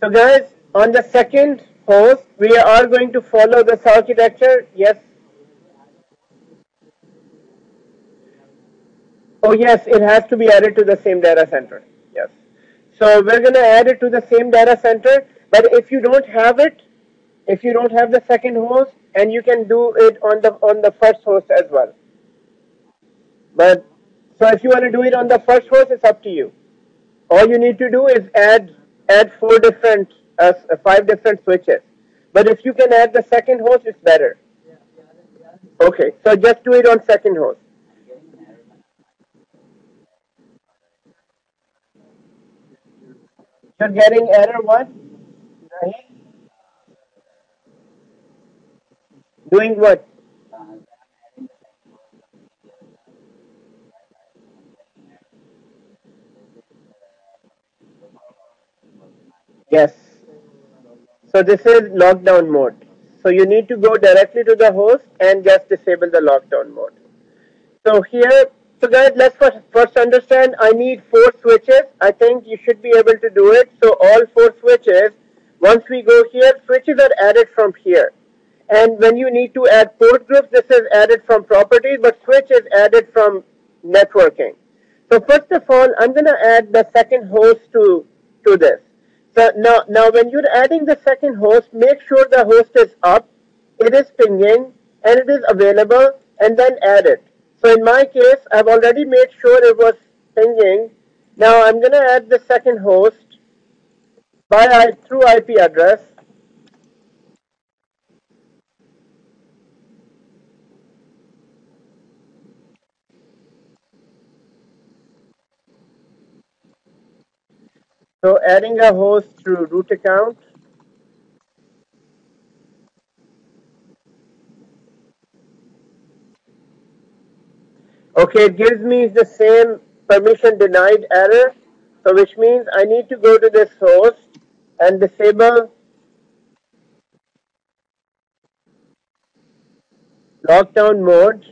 So guys, on the second host, we are going to follow this architecture. Yes. Oh yes, it has to be added to the same data center. Yes. So we're going to add it to the same data center. But if you don't have it, if you don't have the second host, and you can do it on the first host as well. But so if you want to do it on the first host, it's up to you. All you need to do is add five different switches. But if you can add the second host, it's better. Okay, so just do it on second host. You're getting error what? Right? Doing what? Yes. So this is lockdown mode. So you need to go directly to the host and just disable the lockdown mode. So here, so guys, let's first understand, I need 4 switches. I think you should be able to do it. So all 4 switches, once we go here, switches are added from here. And when you need to add port groups, this is added from properties, but switch is added from networking. So first of all, I'm going to add the second host to this. So now when you're adding the second host, make sure the host is up, it is pinging, and it is available, and then add it. So in my case, I've already made sure it was pinging. Now I'm going to add the second host through IP address. So adding a host through root account. Okay, it gives me the same permission denied error. So which means I need to go to this host and disable lockdown mode.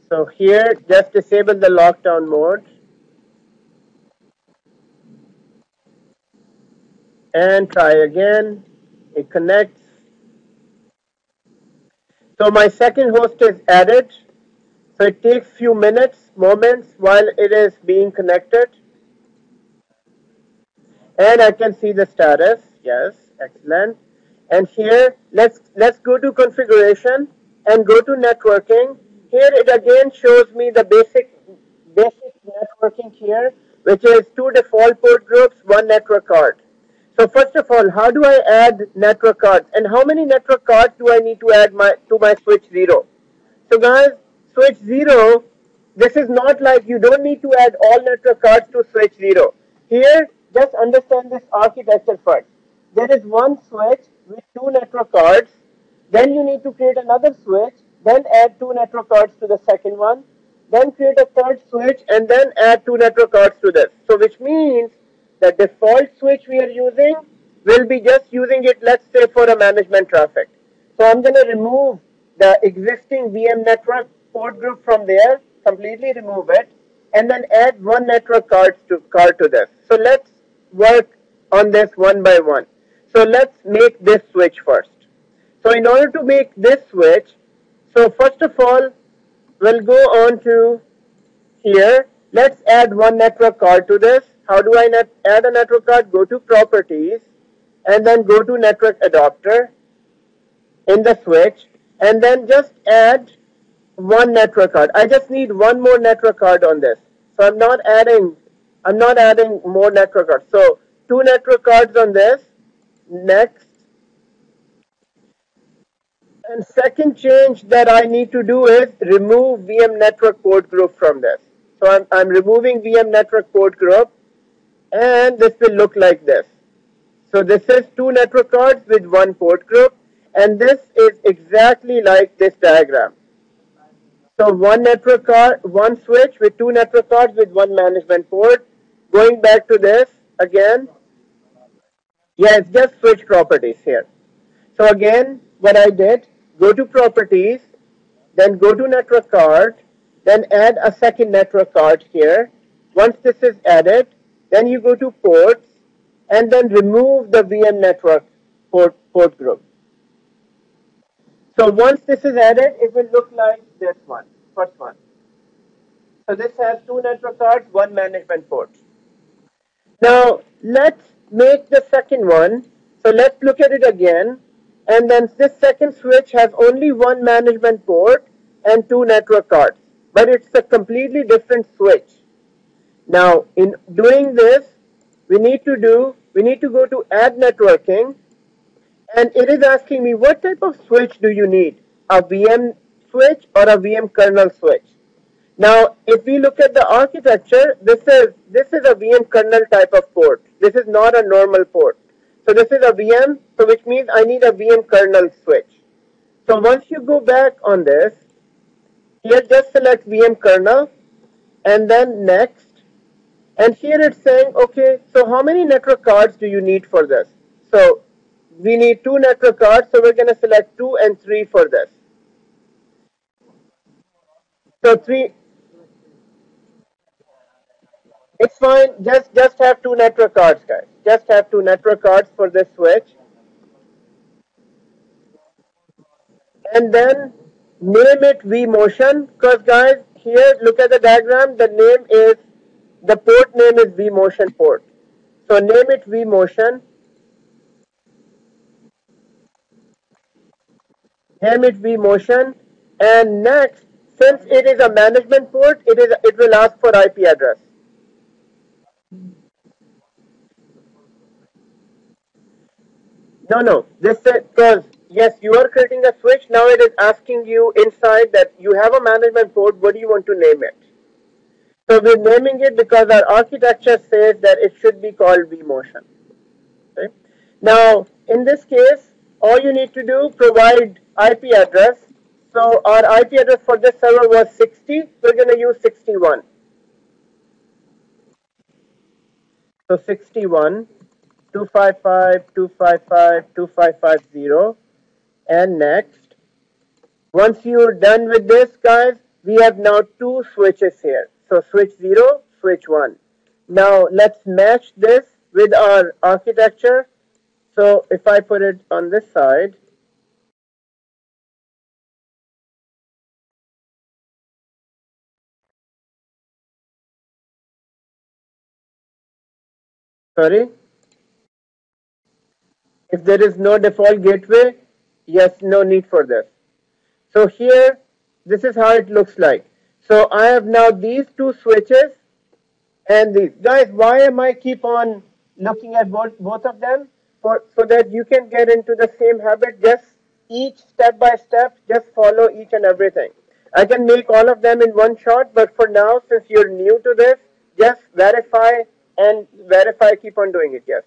So here, just disable the lockdown mode. And try again. It connects. So my second host is added. So it takes few moments while it is being connected. And I can see the status. Yes, excellent. And here, let's go to configuration and go to networking. Here it again shows me the basic networking here, which is 2 default port groups, 1 network card. So first of all, how do I add network cards, and how many network cards do I need to add to my switch 0? So guys, switch 0, this is not like you don't need to add all network cards to switch 0. Here, just understand this architecture first. There is one switch with 2 network cards, then you need to create another switch, then add 2 network cards to the second one, then create a third switch, and then add 2 network cards to this. So which means the default switch we are using will be just using it, let's say, for a management traffic. So I'm going to remove the existing VM network port group from there, completely remove it, and then add 1 network card to this. So let's work on this one by one. So let's make this switch first. So in order to make this switch, so first of all, we'll go on to here. Let's add 1 network card to this. How do I add a network card? Go to properties and then go to network adapter in the switch, and then just add 1 network card. I just need 1 more network card on this. So I'm not adding more network cards. So 2 network cards on this. Next. And second change that I need to do is remove VM network port group from this. So I'm removing VM network port group, and this will look like this. So this is 2 network cards with 1 port group, and this is exactly like this diagram. So 1 network card, 1 switch with 2 network cards with 1 management port. Going back to this again. Yeah, it's just switch properties here. So again, what I did, go to properties, then go to network card, then add a second network card here. Once this is added, then you go to ports, and then remove the VM network port group. So once this is added, it will look like this one, first one. So this has 2 network cards, 1 management port. Now let's make the second one. So let's look at it again. And then this second switch has only 1 management port and 2 network cards. But it's a completely different switch. Now in doing this, we need to go to add networking. And it is asking me, what type of switch do you need? A VM switch or a VM kernel switch? Now, if we look at the architecture, this is a VM kernel type of port. This is not a normal port. So this is a VM, so which means I need a VM kernel switch. So once you go back on this, here just select VM kernel, and then next. And here it's saying, okay, so how many network cards do you need for this? So we need 2 network cards, so we're going to select 2 and 3 for this. So 3, it's fine, just have 2 network cards, guys. Just have 2 network cards for this switch. And then name it vMotion, because guys, here look at the diagram, the port name is vMotion port. So name it vMotion. Name it vMotion, and next, since it is a management port, it will ask for IP address. No, this is because yes, you are creating a switch. Now it is asking you inside that you have a management port. What do you want to name it? So we're naming it because our architecture says that it should be called vMotion. Okay? Now in this case, all you need to do provide IP address. So our IP address for this server was 60. We're going to use 61. So 61, 255.255.255.0, and next. Once you're done with this, guys, we have now 2 switches here. So switch 0, switch 1. Now let's match this with our architecture. So if I put it on this side, sorry, if there is no default gateway, yes, no need for this. So here, this is how it looks like. So I have now these 2 switches and these. Guys, why am I keep on looking at both of them? So that you can get into the same habit, just each step by step, just follow each and everything. I can make all of them in one shot, but for now, since you're new to this, just verify and verify, keep on doing it, yes.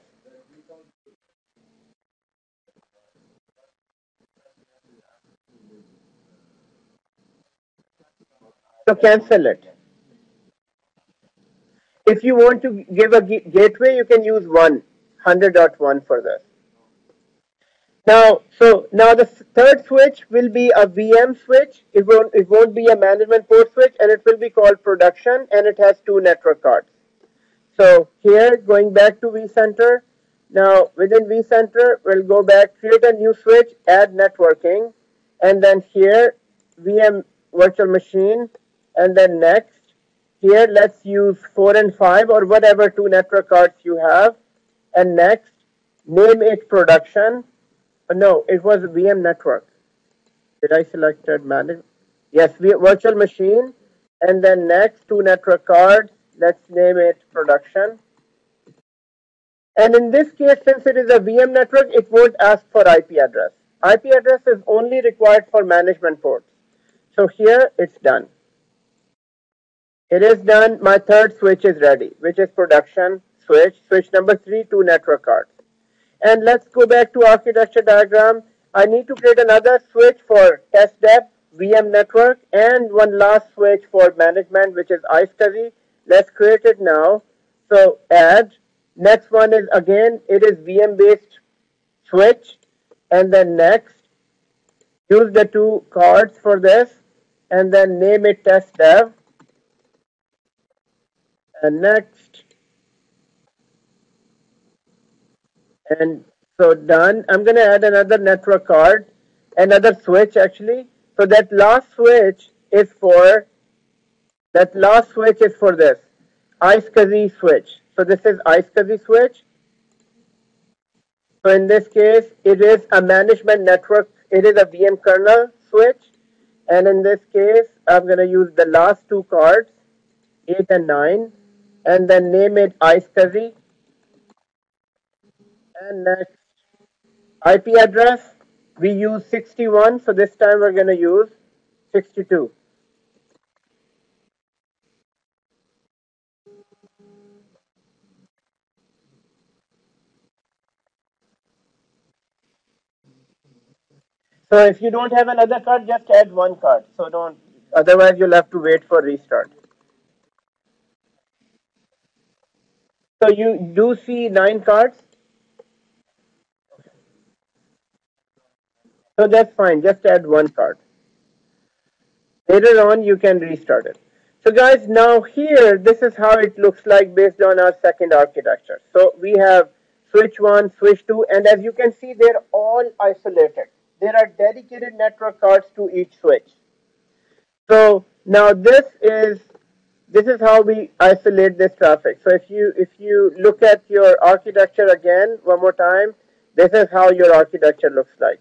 So cancel it. If you want to give a gateway, you can use 100.1 for this. Now the third switch will be a VM switch. It won't be a management port switch, and it will be called production, and it has 2 network cards. So here, going back to vCenter, now within vCenter, we'll go back, create a new switch, add networking, and then here, VM virtual machine, and then next. Here, let's use 4 and 5 or whatever 2 network cards you have, and next, name it production. No, it was VM network. Did I select manage? Yes, virtual machine, and then next 2 network cards. Let's name it production. And in this case, since it is a VM network, it won't ask for IP address. IP address is only required for management ports. So here it's done. It is done. My third switch is ready, which is production switch. Switch number 3, 2 network cards. And let's go back to architecture diagram. I need to create another switch for test depth, VM network, and one last switch for management, which is iSCSI. Let's create it now. So add. Next one is again, it is VM based switch. And then next, use the 2 cards for this. And then name it test dev. And next, And so done. I'm going to add another network card, another switch actually. So that last switch is for this iSCSI switch. So this is iSCSI switch. So in this case, it is a management network. It is a VM kernel switch. And in this case, I'm going to use the last two cards, 8 and 9, and then name it iSCSI. And next, IP address, we use 61. So this time we're going to use 62. So if you don't have another card, just add one card. So don't, otherwise you'll have to wait for restart. So you do see 9 cards. So that's fine. Just add one card. Later on, you can restart it. So guys, now here, this is how it looks like based on our second architecture. So we have switch 1, switch 2, and as you can see, they're all isolated. There are dedicated network cards to each switch. So now this is how we isolate this traffic. So if you look at your architecture again one more time, this is how your architecture looks like.